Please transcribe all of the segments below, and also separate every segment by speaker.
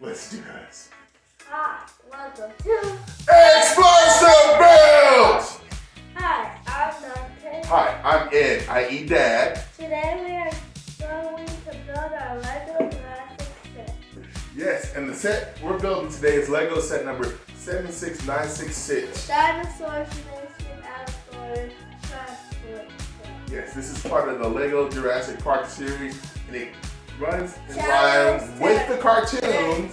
Speaker 1: Let's do this.
Speaker 2: Hi, welcome to
Speaker 1: Explosive Bilds!
Speaker 2: Hi, I'm Dante.
Speaker 1: Hi, I'm Ed, i.e. Dad.
Speaker 2: Today we are going to build our Lego Jurassic set.
Speaker 1: Yes, and the set we're building today is Lego set number 76966.
Speaker 2: Dinosaur Nation Allosaurus transport set.
Speaker 1: Yes, this is part of the Lego Jurassic Park series, and it runs in line with the cartoon.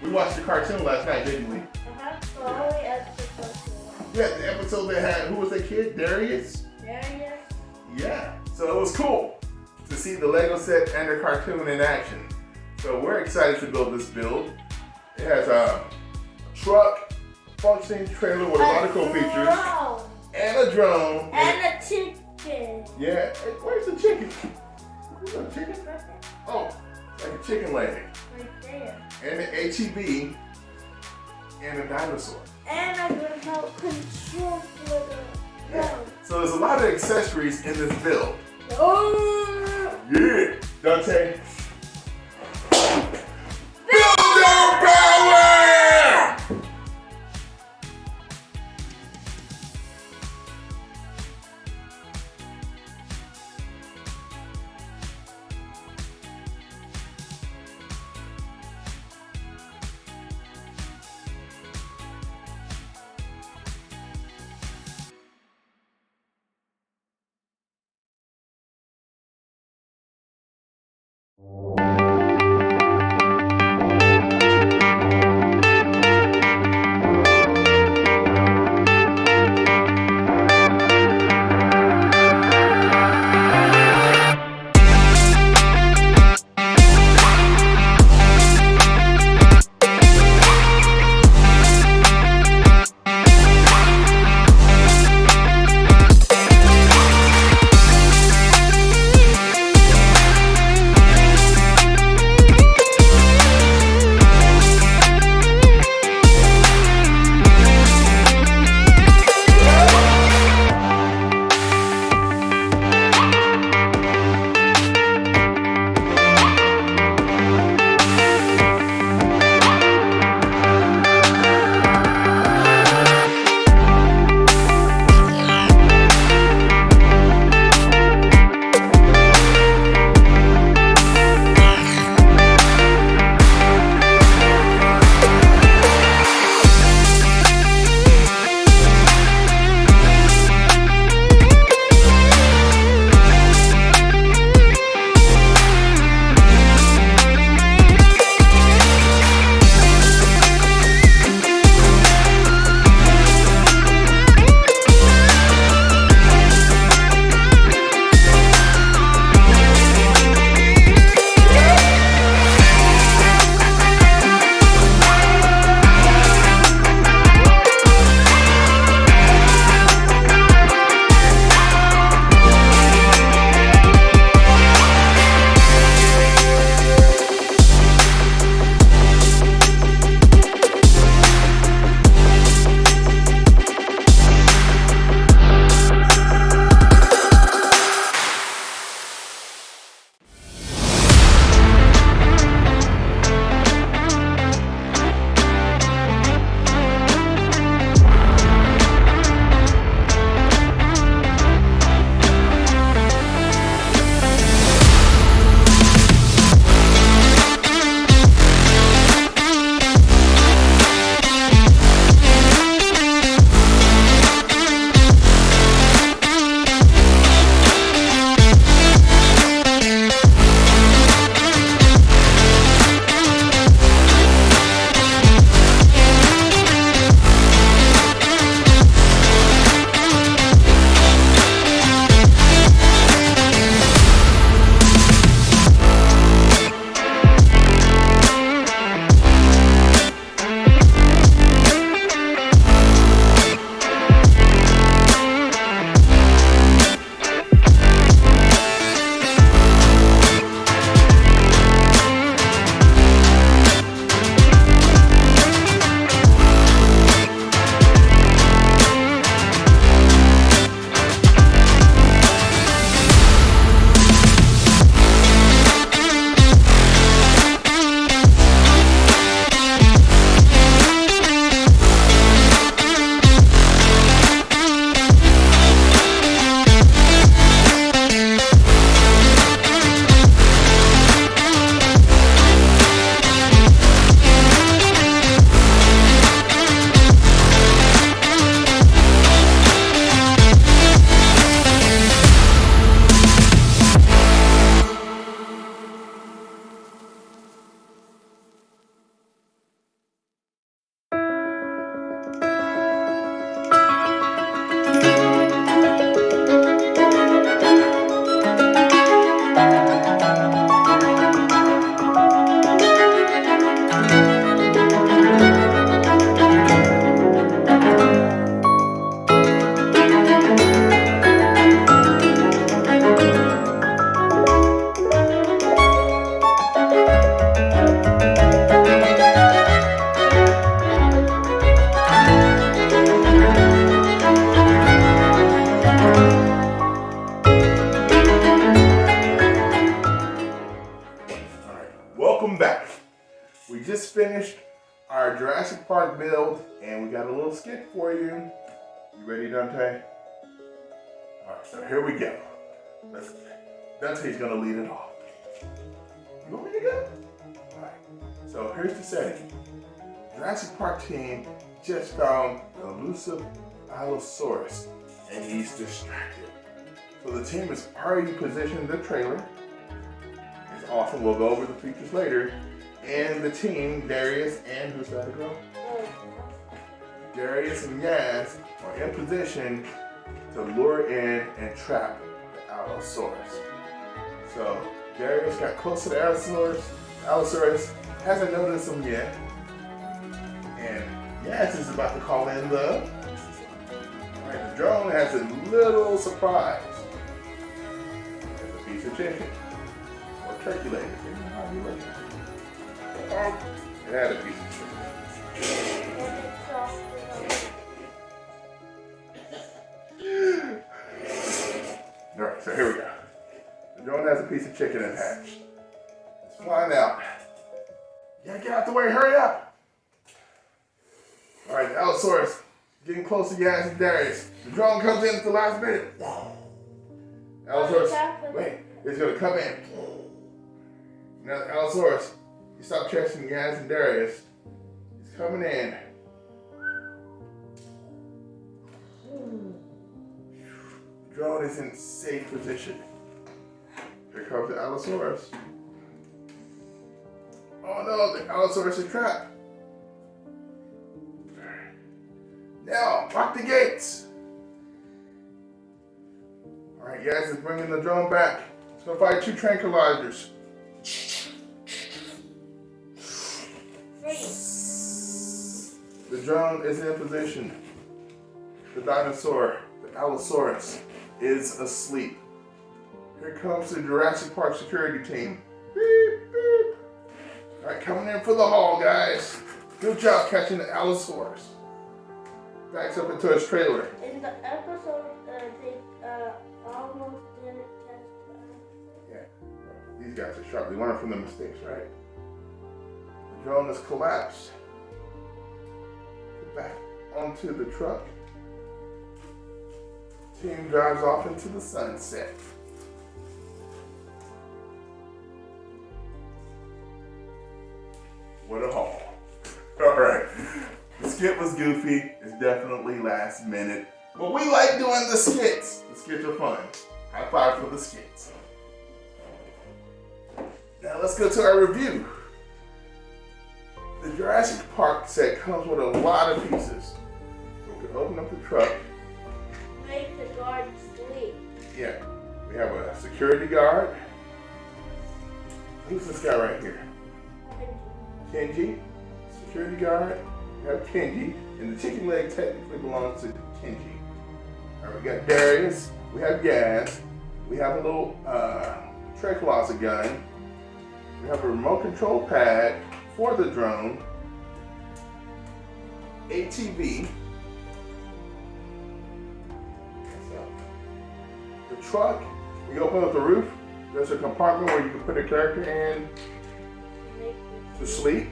Speaker 1: We watched the cartoon last night, didn't we?
Speaker 2: So only extra cartoon.
Speaker 1: Yeah, the episode that had, who was the kid? Darius?
Speaker 2: Darius.
Speaker 1: Yeah, so it was cool to see the Lego set and the cartoon in action. So we're excited to build this build. It has a truck, functioning trailer with a lot of cool features, and a drone.
Speaker 2: And a chicken.
Speaker 1: Yeah, hey, where's the chicken? Is that a chicken? Oh, it's like a chicken leg.
Speaker 2: Right there.
Speaker 1: And an HEB and a dinosaur.
Speaker 2: And a remote control for the road.
Speaker 1: So there's a lot of accessories in this build.
Speaker 2: Oh!
Speaker 1: Yeah, Dante. Builder power! We just finished our Jurassic Park build, and we got a little skit for you. You ready, Dante? All right, so here we go. Dante's gonna lead it off. You want me to go? All right, so here's the setting. Jurassic Park team just found the elusive Allosaurus, and he's distracted. So the team has already positioned the trailer. It's awesome, we'll go over the features later. And the team, Darius and who's that girl? Darius and Yaz are in position to lure in and trap the Allosaurus. So Darius got close to the Allosaurus, hasn't noticed him yet. And Yaz is about to call in the drone has a little surprise. There's a piece of chicken or turkey leg. It had a piece of chicken. Alright, so here we go. The drone has a piece of chicken attached. It's flying out. You gotta get out the way, hurry up! Alright, the Allosaurus getting close to Yaz and Darius. The drone comes in at the last minute. Allosaurus, wait, it's gonna come in. Now the Allosaurus, you stop chasing Yaz and Darius. He's coming in. The drone is in safe position. Here comes the Allosaurus. Oh no, the Allosaurus is trapped. Now, lock the gates. All right, Yaz is bringing the drone back. It's gonna fire 2 tranquilizers. The drone is in position. The dinosaur, the Allosaurus, is asleep. Here comes the Jurassic Park security team. Beep, beep. All right, coming in for the haul, guys. Good job catching the Allosaurus. Backs up into his trailer.
Speaker 2: In the episode, they almost didn't catch the
Speaker 1: Yeah, these guys are sharp. They learn from their mistakes, right? The drone has collapsed. Back onto the truck. Team drives off into the sunset. What a haul. All right. The skit was goofy. It's definitely last minute. But we like doing the skits. The skits are fun. High five for the skits. Now let's go to our review. The Jurassic Park set comes with a lot of pieces. So we can open up the truck.
Speaker 2: make the guard sleep.
Speaker 1: Yeah. We have a security guard. Who's this guy right here? Kenji. Security guard. We have Kenji. And the chicken leg technically belongs to Kenji. All right, we got Darius. We have Yaz. We have a little tranquilizer gun. We have a remote control pad for the drone. ATV. The truck, we open up the roof. There's a compartment where you can put a character in to sleep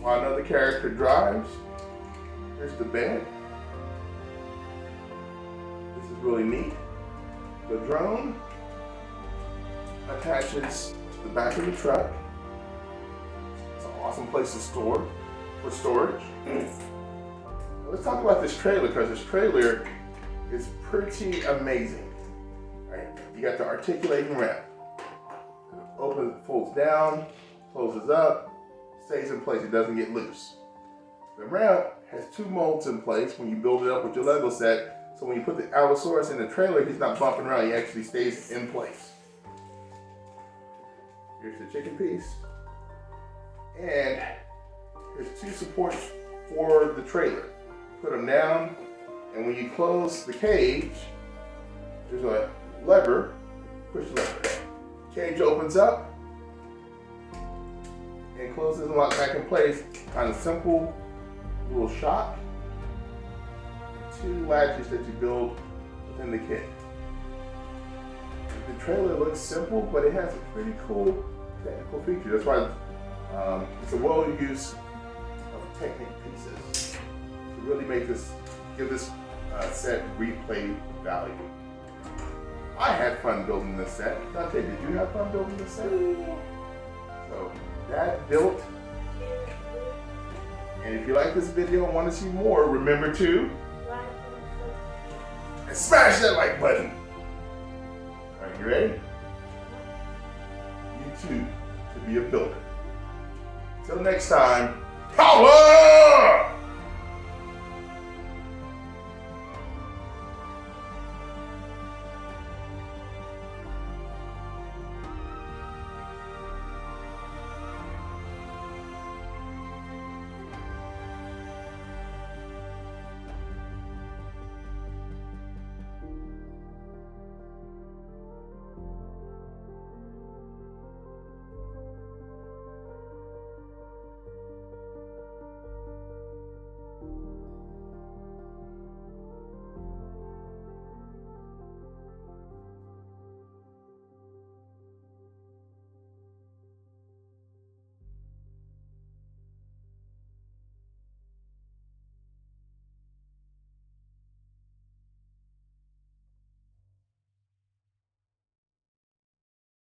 Speaker 1: while another character drives. Here's the bed. This is really neat. The drone attaches to the back of the truck. It's an awesome place to store for storage. Let's talk about this trailer, because this trailer is pretty amazing. All right, you got the articulating ramp. Opens, folds down, closes up, stays in place. It doesn't get loose. The ramp has two molds in place when you build it up with your Lego set. So when you put the Allosaurus in the trailer, he's not bumping around. He actually stays in place. Here's the chicken piece. And here's two supports for the trailer. Put them down, and when you close the cage, there's a lever, push the lever. Cage opens up and closes and locks back in place. Kind of simple little shock. Two latches that you build within the kit. The trailer looks simple, but it has a pretty cool technical feature. That's why It's a well use of Technic pieces to really give this set replay value. I had fun building this set. Dante, did you have fun building this set?
Speaker 2: Yeah.
Speaker 1: So that built. And if you like this video and want to see more, remember to and smash that like button. Are you ready? You too to be a builder. Till next time, power!